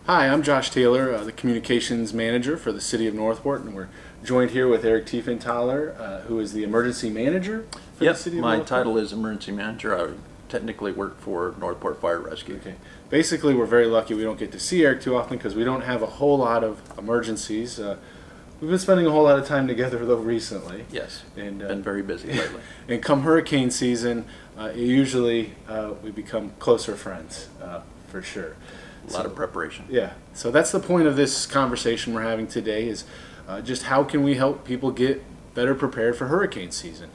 Hi, I'm Josh Taylor, the Communications Manager for the City of Northport, and we're joined here with Eric Tiefenthaler, who is the Emergency Manager for the City of Northport. My title is Emergency Manager. I technically work for Northport Fire Rescue. Okay. Basically, we're very lucky we don't get to see Eric too often because we don't have a whole lot of emergencies. We've been spending a whole lot of time together, though, recently. Yes, and been very busy lately. And come hurricane season, usually we become closer friends, for sure. A lot of preparation. Yeah, so that's the point of this conversation we're having today is just how can we help people get better prepared for hurricane season.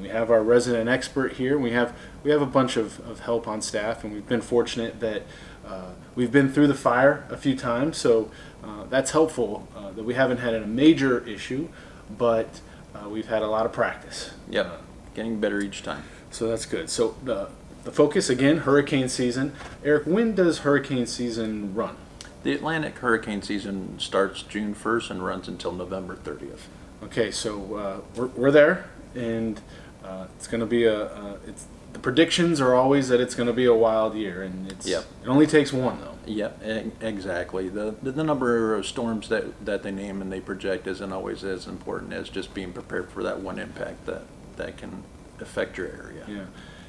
We have our resident expert here. We have a bunch of help on staff, and we've been fortunate that we've been through the fire a few times, so that's helpful that we haven't had a major issue, but we've had a lot of practice. Yep, getting better each time. So that's good. So the focus, again, hurricane season. Eric, when does hurricane season run? The Atlantic hurricane season starts June 1st and runs until November 30th. Okay, so we're there, and it's going to be the predictions are always that it's going to be a wild year, and it only takes one, though. Yep, exactly. The number of storms that they name and they project isn't always as important as just being prepared for that one impact that can affect your area. Yeah.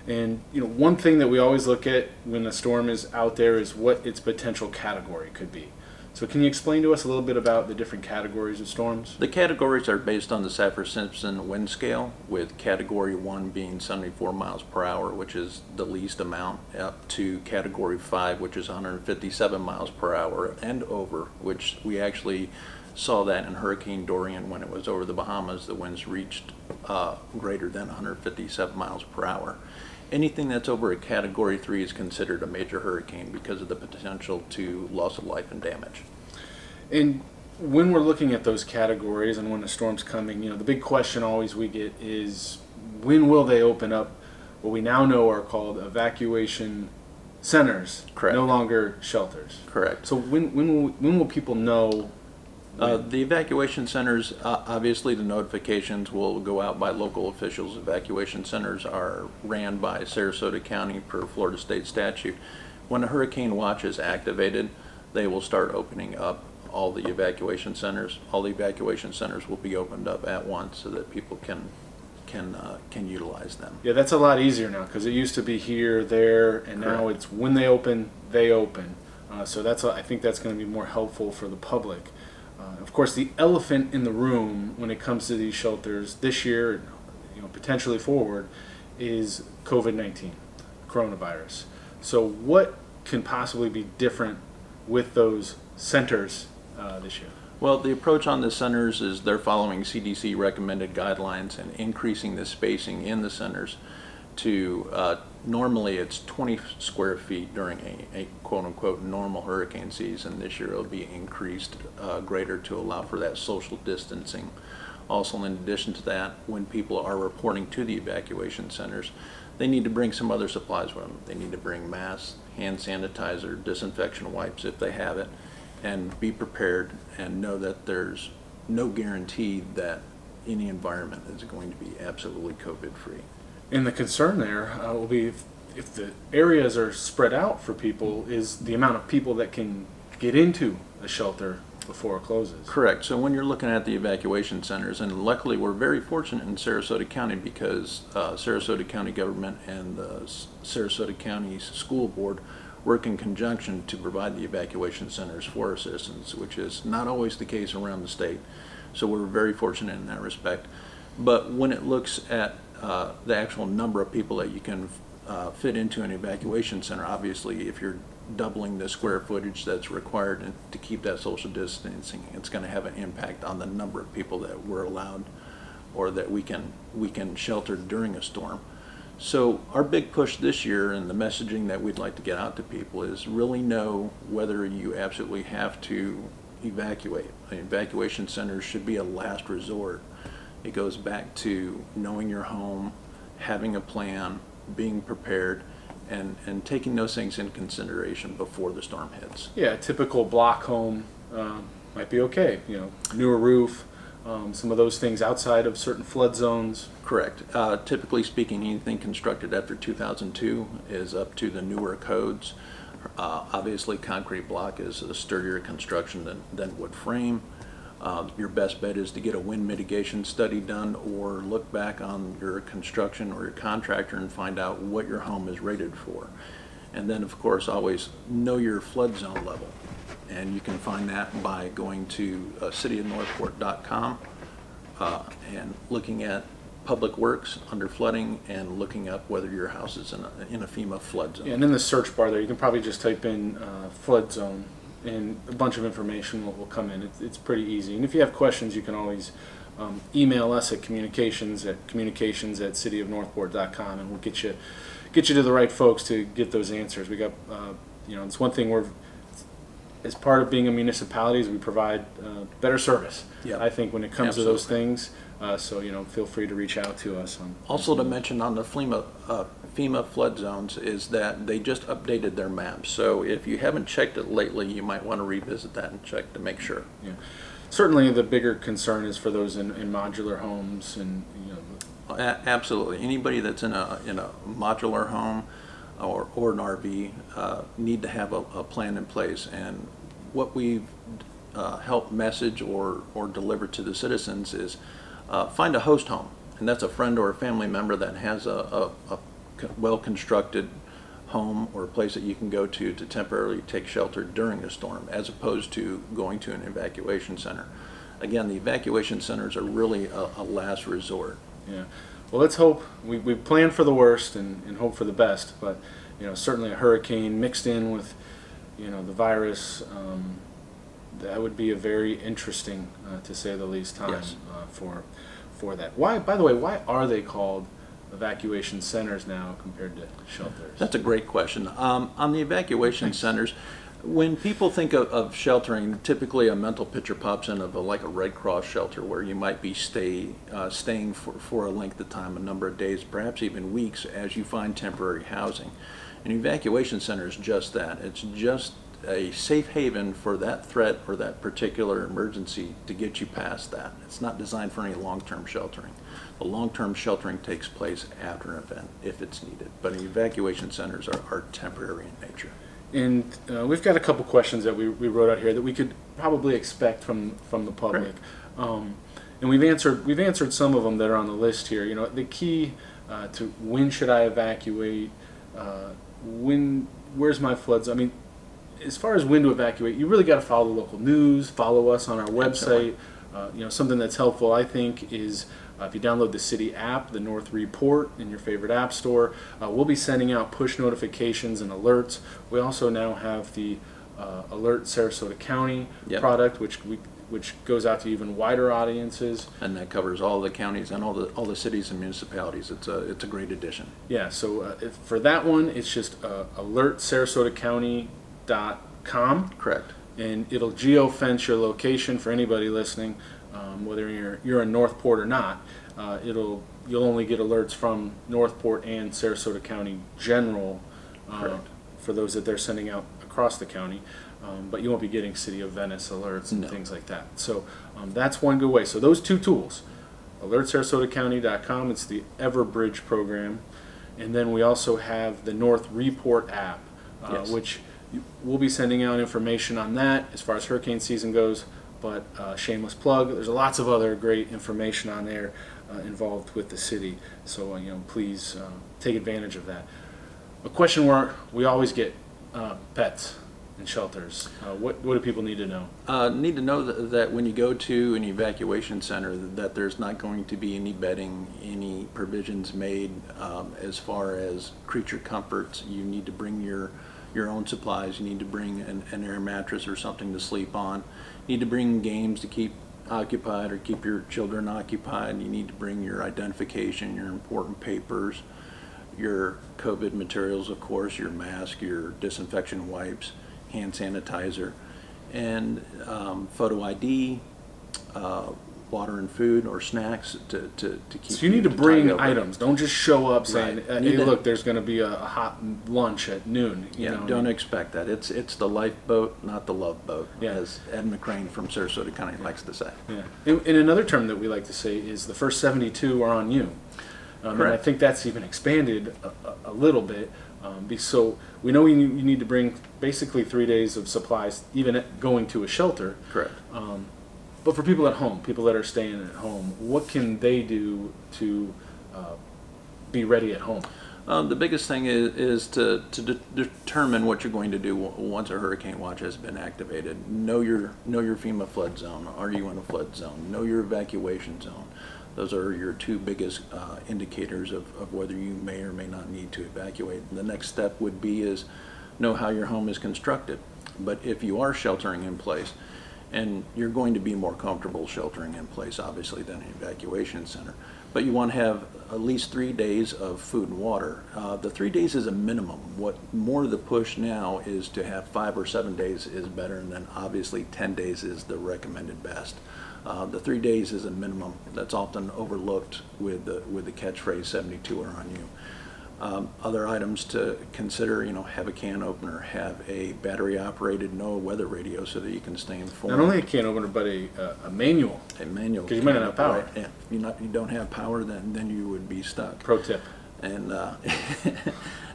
And one thing that we always look at when a storm is out there is what its potential category could be. So can you explain to us a little bit about the different categories of storms? The categories are based on the Saffir-Simpson wind scale, with Category 1 being 74 miles per hour, which is the least amount, up to Category 5, which is 157 miles per hour and over, which we actually saw that in Hurricane Dorian when it was over the Bahamas. The winds reached greater than 157 miles per hour. Anything that's over a Category 3 is considered a major hurricane because of the potential to loss of life and damage. And when we're looking at those categories and when the storm's coming, the big question always we get is when will they open up what we now know are called evacuation centers? Correct. No longer shelters. Correct. So when will people know? The evacuation centers, obviously the notifications will go out by local officials. Evacuation centers are ran by Sarasota County per Florida state statute. When a hurricane watch is activated, they will start opening up all the evacuation centers. All the evacuation centers will be opened up at once so that people can utilize them. Yeah, that's a lot easier now because it used to be here, there, and Correct. now it's when they open, they open. So I think that's going to be more helpful for the public. Of course, the elephant in the room when it comes to these shelters this year, potentially forward, is COVID-19, coronavirus. So what can possibly be different with those centers this year? Well, the approach on the centers is they're following CDC recommended guidelines and increasing the spacing in the centers to normally it's 20 square feet during a quote-unquote normal hurricane season. This year it'll be increased greater to allow for that social distancing. Also, in addition to that, when people are reporting to the evacuation centers, they need to bring some other supplies with them. They need to bring masks, hand sanitizer, disinfection wipes if they have it, and be prepared and know that there's no guarantee that any environment is going to be absolutely COVID-free. And the concern there will be if the areas are spread out for people is the amount of people that can get into a shelter before it closes. Correct. So when you're looking at the evacuation centers, and luckily we're very fortunate in Sarasota County because Sarasota County government and the Sarasota County School Board work in conjunction to provide the evacuation centers for our citizens, which is not always the case around the state. So we're very fortunate in that respect. But when it looks at the actual number of people that you can fit into an evacuation center, obviously if you're doubling the square footage that's required to keep that social distancing, it's going to have an impact on the number of people that we're allowed or that we can shelter during a storm. So our big push this year and the messaging that we'd like to get out to people is really know whether you absolutely have to evacuate. Evacuation centers should be a last resort. It goes back to knowing your home, having a plan, being prepared, and taking those things into consideration before the storm hits. Yeah, a typical block home might be okay. Newer roof, some of those things outside of certain flood zones. Correct. Typically speaking, anything constructed after 2002 is up to the newer codes. Obviously, concrete block is a sturdier construction than wood frame. Your best bet is to get a wind mitigation study done or look back on your construction or your contractor and find out what your home is rated for. And then, of course, always know your flood zone level. And you can find that by going to cityofnorthport.com and looking at Public Works under flooding and looking up whether your house is in a FEMA flood zone. Yeah, and in the search bar there, you can probably just type in flood zone, and a bunch of information will come in. It's pretty easy. And if you have questions, you can always email us at communications@cityofnorthport.com, and we'll get you to the right folks to get those answers. We got, it's one thing as part of being a municipality is we provide better service. Yep. I think when it comes to those Absolutely. things. So feel free to reach out to us. Also to mention on the FEMA flood zones is that they just updated their maps. So if you haven't checked it lately, you might want to revisit that and check to make sure. Yeah, certainly the bigger concern is for those in modular homes, and Absolutely. Anybody that's in a modular home or an RV need to have a plan in place. And what we've helped message or deliver to the citizens is find a host home, and that's a friend or a family member that has a well-constructed home or a place that you can go to temporarily take shelter during a storm, as opposed to going to an evacuation center. Again, the evacuation centers are really a last resort. yeah. Well, let's hope we plan for the worst and hope for the best. But certainly a hurricane mixed in with the virus, that would be a very interesting, to say the least, time. Yes. For that. Why, by the way, why are they called evacuation centers now compared to shelters? That's a great question. On the evacuation centers, when people think of sheltering, typically a mental picture pops in of like a Red Cross shelter where you might be staying for a length of time, a number of days, perhaps even weeks, as you find temporary housing. An evacuation center is just that. It's just a safe haven for that threat or that particular emergency to get you past that. It's not designed for any long-term sheltering. The long-term sheltering takes place after an event if it's needed, but evacuation centers are temporary in nature. And we've got a couple questions that we wrote out here that we could probably expect from the public. And we've answered some of them that are on the list here. The key to when should I evacuate? Where's my flood zone? I mean, as far as when to evacuate, you really got to follow the local news, follow us on our website. Something that's helpful, I think, is if you download the city app, the North Report, in your favorite app store, we'll be sending out push notifications and alerts. We also now have the Alert Sarasota County product, which goes out to even wider audiences. And that covers all the counties and all the cities and municipalities. It's a great addition. Yeah. So for that one, it's just alertsarasotacounty.com. Correct. And it'll geofence your location for anybody listening, whether you're in Northport or not. You'll only get alerts from Northport and Sarasota County General for those that they're sending out across the county, but you won't be getting City of Venice alerts and things like that. So that's one good way. So those two tools, alertsarasotacounty.com, it's the Everbridge program, and then we also have the North Report app, which we'll be sending out information on that as far as hurricane season goes, but shameless plug, there's lots of other great information on there involved with the city, so please take advantage of that. A question we always get, pets and shelters, what do people need to know? Need to know that when you go to an evacuation center, that there's not going to be any bedding, any provisions made as far as creature comforts. You need to bring your own supplies. You need to bring an air mattress or something to sleep on. You need to bring games to keep occupied or keep your children occupied. You need to bring your identification, your important papers, your COVID materials, of course, your mask, your disinfection wipes, hand sanitizer, and photo ID, water and food or snacks to keep. So you need to bring items. Don't just show up saying, "Hey, look, there's going to be a hot lunch at noon." Don't expect that. It's the lifeboat, not the love boat, as Ed McCrane from Sarasota County likes to say. Yeah. And another term that we like to say is the first 72 are on you. And I think that's even expanded a little bit, So we know you need to bring basically 3 days of supplies, even going to a shelter. Correct. But for people at home, people that are staying at home, what can they do to be ready at home? The biggest thing is to determine what you're going to do once a hurricane watch has been activated. Know your FEMA flood zone. Are you in a flood zone? Know your evacuation zone. Those are your two biggest indicators of whether you may or may not need to evacuate. The next step would be is know how your home is constructed. But if you are sheltering in place, and you're going to be more comfortable sheltering in place, obviously, than an evacuation center, but you want to have at least 3 days of food and water. The 3 days is a minimum. What more the push now is to have 5 or 7 days is better, and then obviously 10 days is the recommended best. The 3 days is a minimum. That's often overlooked with the catchphrase 72 are on you. Other items to consider, have a can opener, have a battery operated NOAA weather radio so that you can stay informed. Not only a can opener, but a manual. A manual. Because you might not have power. Right? Yeah. If you don't have power, then you would be stuck. Pro tip. And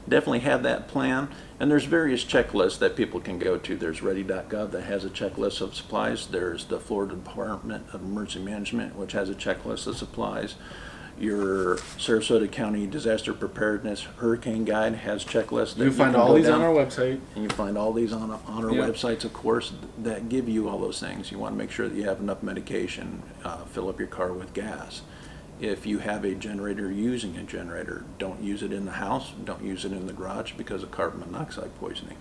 definitely have that plan. And there's various checklists that people can go to. There's ready.gov that has a checklist of supplies. There's the Florida Department of Emergency Management, which has a checklist of supplies. Your Sarasota County Disaster Preparedness Hurricane Guide has checklists. You find all these on our website. And you find all these on our websites, of course, that give you all those things. You want to make sure that you have enough medication, fill up your car with gas. If you have a generator, using a generator, don't use it in the house, don't use it in the garage because of carbon monoxide poisoning.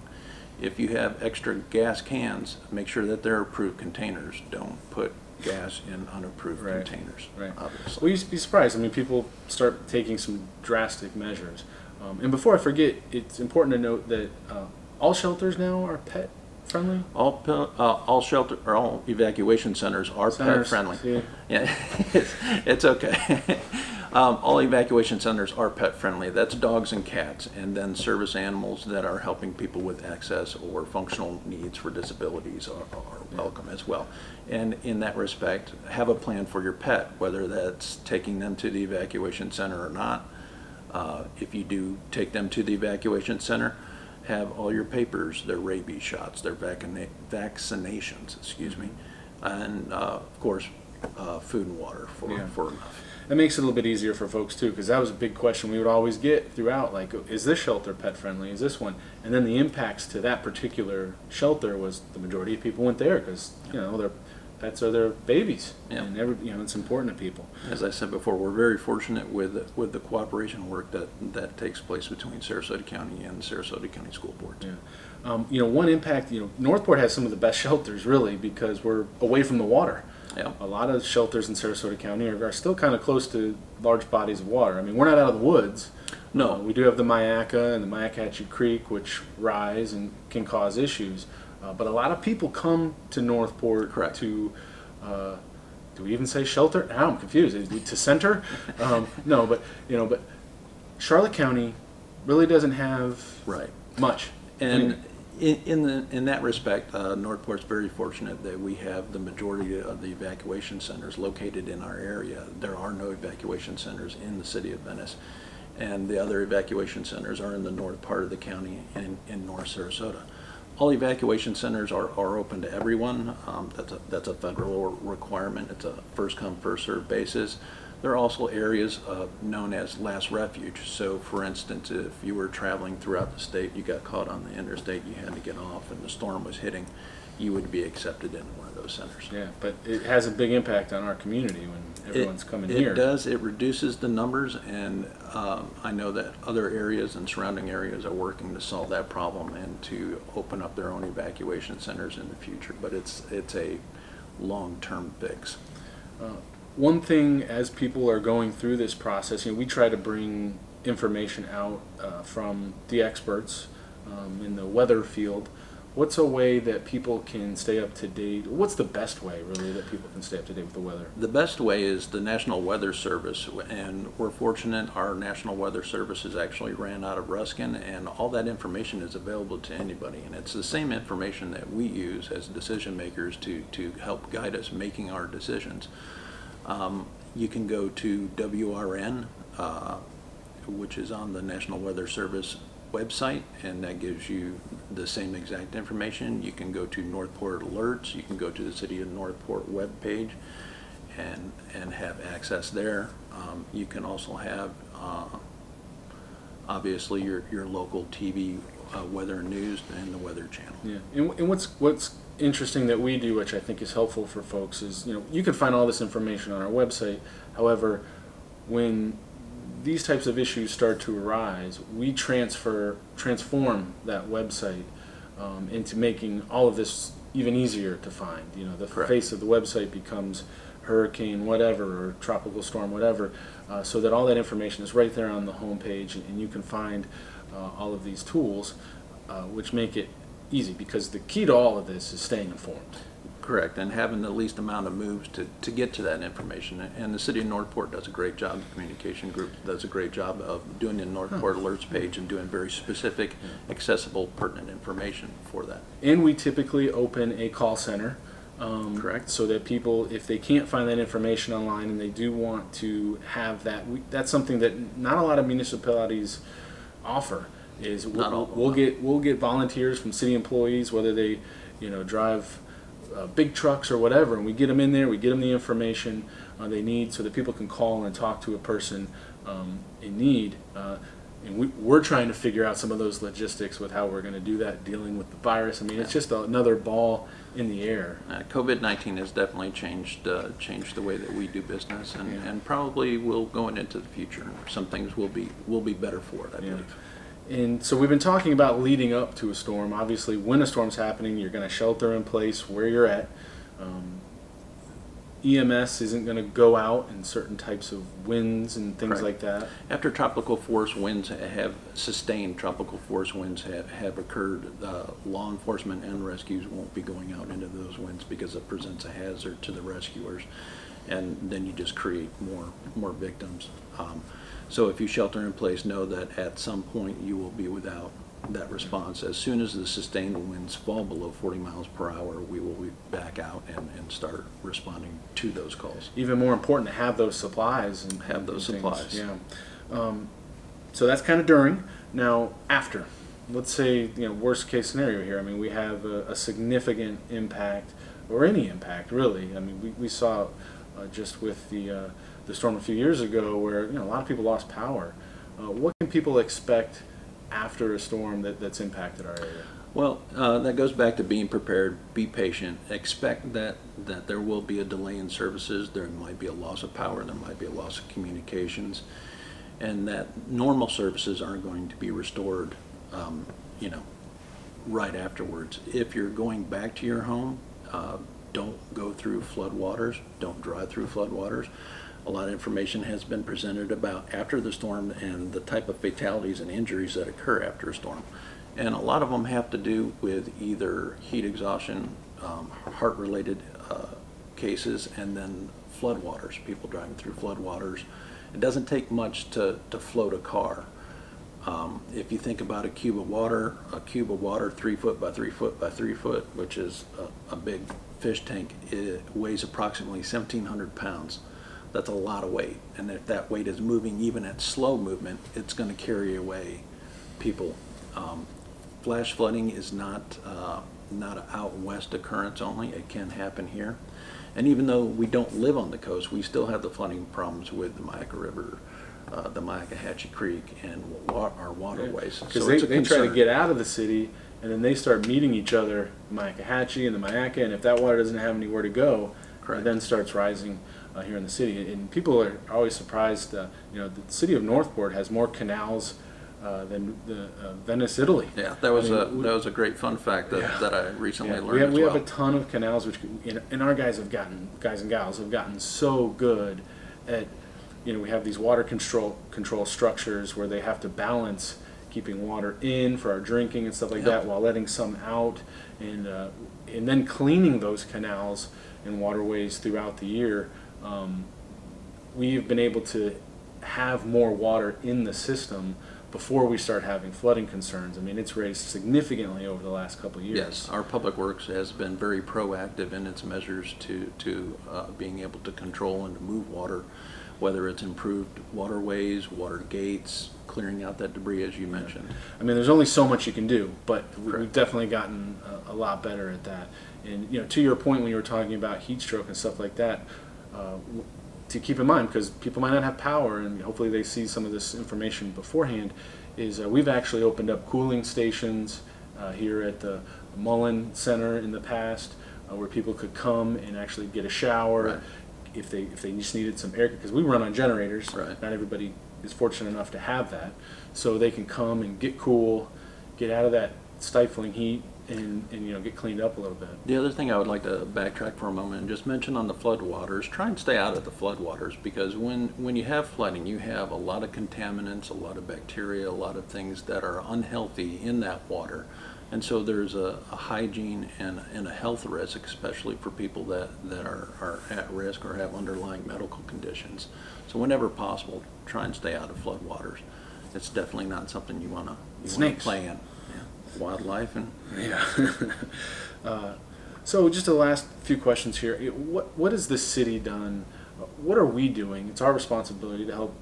If you have extra gas cans, make sure that they're approved containers. Don't put gas in unapproved containers. Right. Obviously. Well, you'd be surprised. I mean, people start taking some drastic measures. And before I forget, it's important to note that all shelters now are pet friendly. All shelter or all evacuation centers are pet friendly. Yeah, it's okay. All evacuation centers are pet friendly. That's dogs and cats, and then service animals that are helping people with access or functional needs for disabilities are welcome as well. And in that respect, have a plan for your pet, whether that's taking them to the evacuation center or not. If you do take them to the evacuation center, have all your papers, their rabies shots, their vaccinations, excuse me, and of course, food and water for enough. That makes it a little bit easier for folks too, because that was a big question we would always get throughout, like, is this shelter pet friendly, is this one? And then the impacts to that particular shelter was the majority of people went there because, their pets are their babies, and it's important to people. As I said before, we're very fortunate with the cooperation work that takes place between Sarasota County and the Sarasota County School Board. Yeah. One impact, Northport has some of the best shelters really because we're away from the water. Yeah. A lot of shelters in Sarasota County are still kind of close to large bodies of water. I mean, we're not out of the woods. No. We do have the Myakka and the Myakatchee Creek, which rise and can cause issues. But a lot of people come to Northport to, do we even say shelter? Now I'm confused. To center? No, but Charlotte County really doesn't have much. And in that respect, Northport's very fortunate that we have the majority of the evacuation centers located in our area. There are no evacuation centers in the city of Venice, and the other evacuation centers are in the north part of the county and in North Sarasota. All evacuation centers are open to everyone. That's a federal requirement. It's a first come, first served basis. There are also areas known as last refuge. So for instance, if you were traveling throughout the state, you got caught on the interstate, you had to get off and the storm was hitting, you would be accepted into one of those centers. Yeah, but it has a big impact on our community when everyone's coming here. It does. It reduces the numbers, and I know that other areas and surrounding areas are working to solve that problem and to open up their own evacuation centers in the future, but it's a long-term fix. One thing, as people are going through this process, we try to bring information out from the experts in the weather field. What's a way that people can stay up to date? What's the best way, really, that people can stay up to date with the weather? The best way is the National Weather Service, and we're fortunate our National Weather Service is actually ran out of Ruskin, and all that information is available to anybody. And it's the same information that we use as decision makers to help guide us making our decisions. You can go to WRN, which is on the National Weather Service website, and that gives you the same exact information. You can go to Northport Alerts. You can go to the City of Northport webpage and have access there. You can also have obviously your local TV weather news and the Weather Channel. Yeah, and what's interesting that we do, which I think is helpful for folks, is you can find all this information on our website. However, when these types of issues start to arise, we transform that website into making all of this even easier to find. The Correct. face of the website becomes hurricane whatever or tropical storm whatever, so that all that information is right there on the home page, and you can find all of these tools, which make it easy, because the key to all of this is staying informed. Correct, and having the least amount of moves to get to that information. And the City of Northport does a great job, the communication group does a great job of doing the Northport Alerts page and doing very specific, accessible, pertinent information for that. And we typically open a call center, Correct. so that people, if they can't find that information online and they do want to have that, that's something that not a lot of municipalities offer. Is we'll get volunteers from city employees, whether they drive big trucks or whatever, and we get them in there, we get them the information they need so that people can call and talk to a person in need. And we're trying to figure out some of those logistics with how we're going to do that, dealing with the virus. I mean, it's just another ball in the air. COVID-19 has definitely changed the way that we do business, and probably will going into the future. Some things will be better for it, I believe. And so we've been talking about leading up to a storm. Obviously, when a storm's happening, you're going to shelter in place where you're at. EMS isn't going to go out in certain types of winds and things like that. After tropical force winds have sustained, tropical force winds have occurred, law enforcement and rescues won't be going out into those winds because it presents a hazard to the rescuers, and then you just create more victims. So if you shelter in place, know that at some point you will be without that response. As soon as the sustained winds fall below 40 miles per hour, we will be back out and start responding to those calls. Even more important to have those supplies and have those supplies. Yeah. So that's kind of during. Now after, let's say worst case scenario here. I mean, we have a significant impact, or any impact really. I mean, we saw just with the storm a few years ago where a lot of people lost power. What can people expect after a storm that's impacted our area? Well, that goes back to being prepared, be patient, expect that there will be a delay in services, there might be a loss of power, there might be a loss of communications, and that normal services aren't going to be restored, right afterwards. If you're going back to your home, don't go through floodwaters, don't drive through floodwaters. A lot of information has been presented about after the storm and the type of fatalities and injuries that occur after a storm. And a lot of them have to do with either heat exhaustion, heart-related cases, and then floodwaters, people driving through floodwaters. It doesn't take much to float a car. If you think about a cube of water 3 foot by 3 foot by 3 foot, which is a big fish tank, it weighs approximately 1,700 pounds. That's a lot of weight, and if that weight is moving even at slow movement, it's going to carry away people. Flash flooding is not an out west occurrence only. It can happen here, and even though we don't live on the coast, we still have the flooding problems with the Myakka River, the Myakkahatchee Creek, and our waterways. Because they try to get out of the city, and then they start meeting each other, Myakkahatchee and the Myakka, and if that water doesn't have anywhere to go, it then starts rising here in the city. And people are always surprised. The city of Northport has more canals than Venice, Italy. Yeah, that was a great fun fact that I recently learned. We have a ton of canals, which and our guys and gals have gotten so good at. We have these water control structures where they have to balance keeping water in for our drinking and stuff like that, while letting some out, and then cleaning those canals and waterways throughout the year. We've been able to have more water in the system before we start having flooding concerns. I mean, it's raised significantly over the last couple of years. Yes, our public works has been very proactive in its measures to being able to control and to move water, whether it's improved waterways, water gates, clearing out that debris, as you mentioned. I mean, there's only so much you can do, but we've definitely gotten a lot better at that. And to your point when you were talking about heat stroke and stuff like that, to keep in mind, because people might not have power, and hopefully they see some of this information beforehand, is we've actually opened up cooling stations here at the Mullen Center in the past, where people could come and actually get a shower. Right. If they just needed some air, because we run on generators. Right. Not everybody is fortunate enough to have that, so they can come and get cool, get out of that stifling heat, and get cleaned up a little bit. The other thing I would like to backtrack for a moment and just mention on the floodwaters, try and stay out of the floodwaters, because when you have flooding, you have a lot of contaminants, a lot of bacteria, a lot of things that are unhealthy in that water. And so there's a hygiene and a health risk, especially for people that are at risk or have underlying medical conditions. So whenever possible, try and stay out of floodwaters. It's definitely not something you want to play in. Yeah. Wildlife and So just the last few questions here. What has the city done? What are we doing? It's our responsibility to help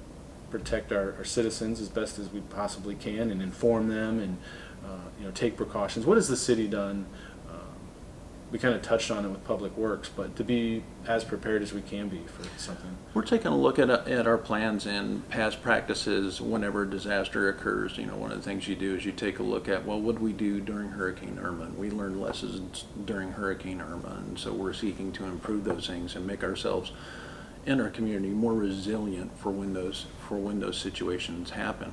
protect our citizens as best as we possibly can and inform them and take precautions. What has the city done? We kind of touched on it with Public Works, but to be as prepared as we can be for something. We're taking a look at our plans and past practices whenever a disaster occurs. One of the things you do is you take a look at, well, what did we do during Hurricane Irma? And we learned lessons during Hurricane Irma, and so we're seeking to improve those things and make ourselves in our community more resilient for when those situations happen.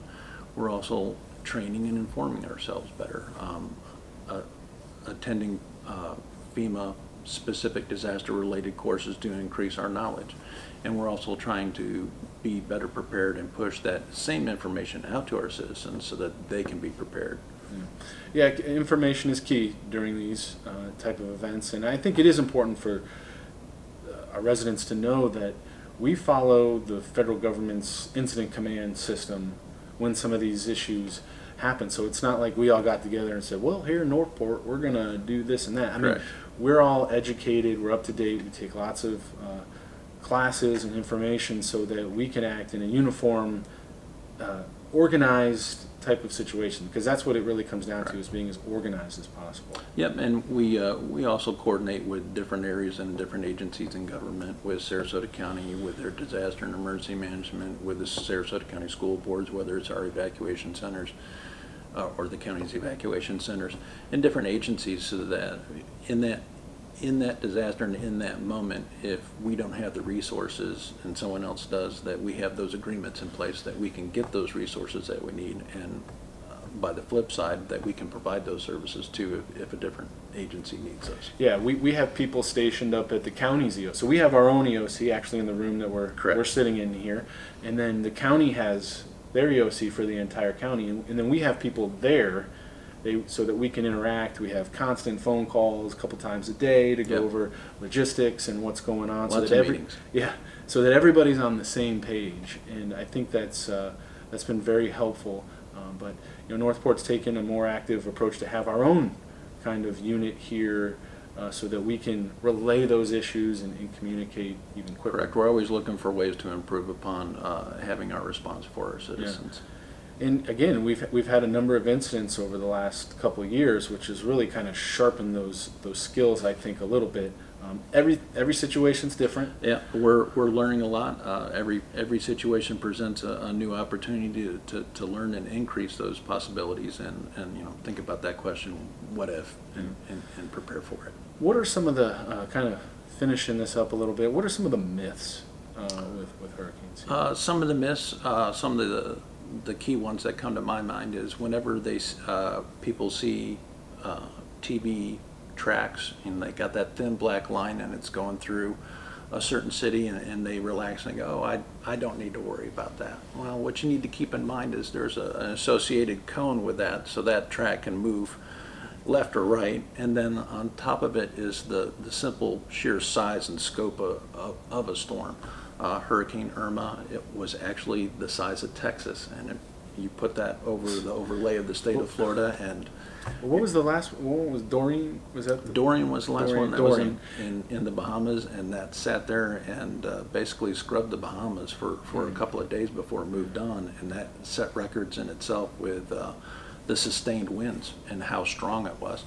We're also training and informing ourselves better, attending FEMA specific disaster related courses to increase our knowledge, and we're also trying to be better prepared and push that same information out to our citizens so that they can be prepared. Yeah, information is key during these type of events, and I think it is important for our residents to know that we follow the federal government's incident command system when some of these issues happen. So it's not like we all got together and said, well, here in Northport, we're going to do this and that. I mean, we're all educated, we're up to date, we take lots of classes and information so that we can act in a uniform, organized type of situation, because that's what it really comes down to, is being as organized as possible. Yep, and we also coordinate with different areas and different agencies in government, with Sarasota County, with their disaster and emergency management, with the Sarasota County school boards, whether it's our evacuation centers or the county's evacuation centers, and different agencies, so that in that disaster and in that moment, if we don't have the resources and someone else does, that we have those agreements in place that we can get those resources that we need, and by the flip side, that we can provide those services too if a different agency needs us. Yeah, we have people stationed up at the county's EOC. So we have our own EOC actually in the room that we're sitting in here, and then the county has their EOC for the entire county, and then we have people there so that we can interact. We have constant phone calls a couple times a day to go over logistics and what's going on. Lots of meetings. Yeah, so that everybody's on the same page, and I think that's been very helpful. But Northport's taken a more active approach to have our own kind of unit here, so that we can relay those issues and communicate even quicker. Correct. We're always looking for ways to improve upon having our response for our citizens. Yeah. And again, we've had a number of incidents over the last couple of years, which has really kind of sharpened those skills, I think, a little bit. Every situation's different. Yeah, we're learning a lot. Every situation presents a new opportunity to learn and increase those possibilities, and think about that question, what if, and prepare for it. What are some of the kind of finishing this up a little bit? What are some of the myths with hurricanes? Some of the myths, some of the key ones that come to my mind is whenever people see TV tracks and they got that thin black line and it's going through a certain city, and they relax and they go, oh, I don't need to worry about that. Well, what you need to keep in mind is there's an associated cone with that, so that track can move left or right, and then on top of it is the simple sheer size and scope of a storm. Hurricane Irma, it was actually the size of Texas, and you put that over the overlay of the state of Florida, and What was the last one? Was Doreen? Was that Dorian was the last Dorian, one that was in the Bahamas, and that sat there and basically scrubbed the Bahamas for a couple of days before it moved on, and that set records in itself with the sustained winds and how strong it was.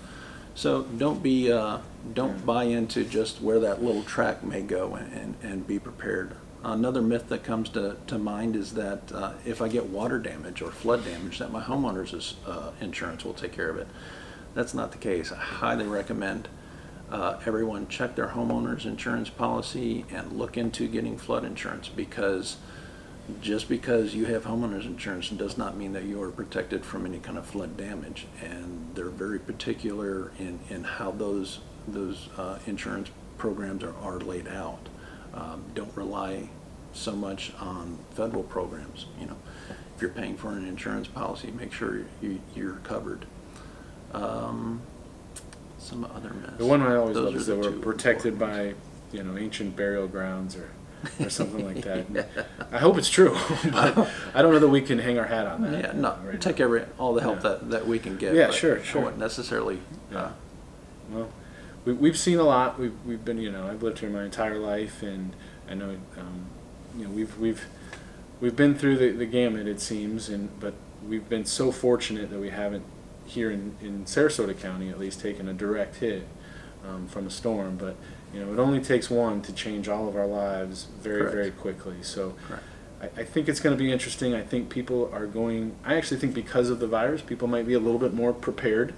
So don't buy into just where that little track may go, and be prepared. Another myth that comes to mind is that if I get water damage or flood damage, that my homeowner's insurance will take care of it. That's not the case. I highly recommend everyone check their homeowner's insurance policy and look into getting flood insurance, because just because you have homeowner's insurance does not mean that you are protected from any kind of flood damage. And they're very particular in how those insurance programs are laid out. Don't rely so much on federal programs. You know, if you're paying for an insurance policy, make sure you're covered. Some other myths. The one I always love is that we're protected by, ancient burial grounds or something like that. Yeah. I hope it's true, but I don't know that we can hang our hat on that. Yeah, no. Right, take all the help that we can get. Yeah, but sure. I wouldn't necessarily. Well, we've seen a lot. We've been, I've lived here my entire life, and I know, we've been through the gamut, it seems, but we've been so fortunate that we haven't here in Sarasota County at least taken a direct hit from a storm. But it only takes one to change all of our lives very, Correct. very quickly. So I think it's going to be interesting. I think people are going. I actually think because of the virus, people might be a little bit more prepared.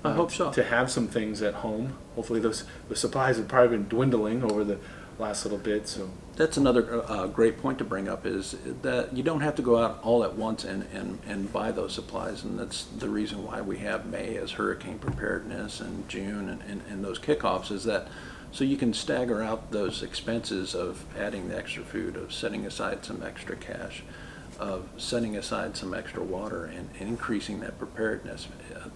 I hope so. To have some things at home. Hopefully, the supplies have probably been dwindling over the last little bit. So that's another great point to bring up, is that you don't have to go out all at once and buy those supplies, and that's the reason why we have May as hurricane preparedness and June and those kickoffs, is that so you can stagger out those expenses of adding the extra food, of setting aside some extra cash, of setting aside some extra water, and increasing that preparedness.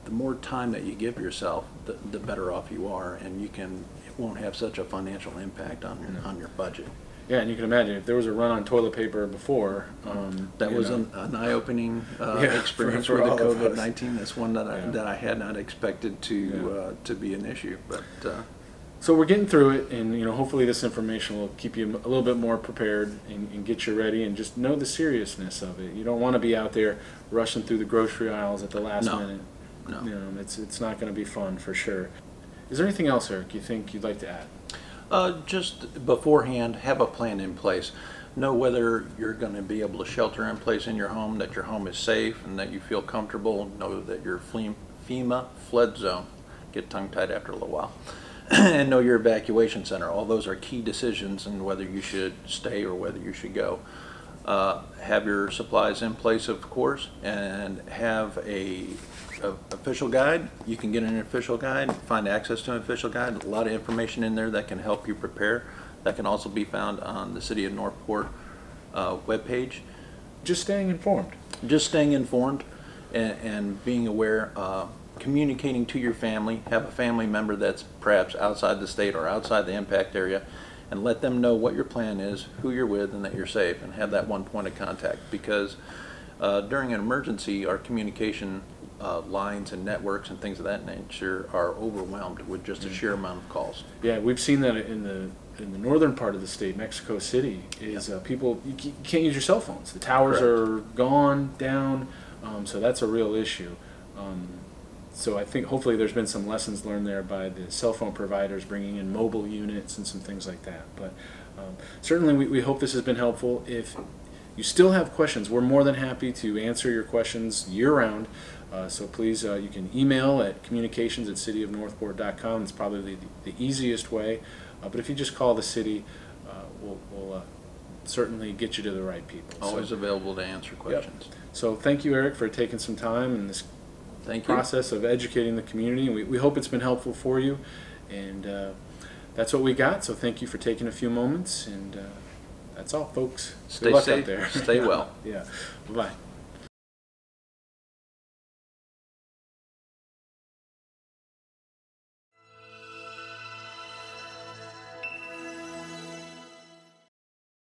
The more time that you give yourself, the better off you are, and it won't have such a financial impact on your budget. Yeah, and you can imagine if there was a run on toilet paper before. That was an eye-opening experience for with the all of us. COVID-19. That's one that I had not expected to be an issue, but. So we're getting through it, and hopefully this information will keep you a little bit more prepared and get you ready, and just know the seriousness of it. You don't want to be out there rushing through the grocery aisles at the last minute. No. It's not going to be fun for sure. Is there anything else, Eric, you think you'd like to add? Just beforehand, have a plan in place. Know whether you're going to be able to shelter in place in your home, that your home is safe, and that you feel comfortable. Know that your FEMA flood zone. Get tongue-tied after a little while. And know your evacuation center. All those are key decisions in whether you should stay or whether you should go. Have your supplies in place, of course, and have a official guide. You can get an official guide, find access to an official guide. A lot of information in there that can help you prepare. That can also be found on the City of Northport webpage. Just staying informed. Just staying informed and being aware. Communicating to your family. Have a family member that's perhaps outside the state or outside the impact area, and let them know what your plan is, who you're with, and that you're safe, and have that one point of contact, because during an emergency, our communication lines and networks and things of that nature are overwhelmed with just a sheer amount of calls. Yeah, we've seen that in the northern part of the state, Mexico City, is people, you can't use your cell phones. The towers are gone, down, so that's a real issue. So I think hopefully there's been some lessons learned there by the cell phone providers bringing in mobile units and some things like that. But certainly we hope this has been helpful. If you still have questions, we're more than happy to answer your questions year-round. So please, you can email at communications@cityofnorthport.com. It's probably the easiest way. But if you just call the city, we'll certainly get you to the right people. Always available to answer questions. Yep. So thank you, Eric, for taking some time in this process of educating the community. We hope it's been helpful for you, and that's what we got. So thank you for taking a few moments, and that's all, folks. Stay safe. Stay well. Yeah. Bye-bye.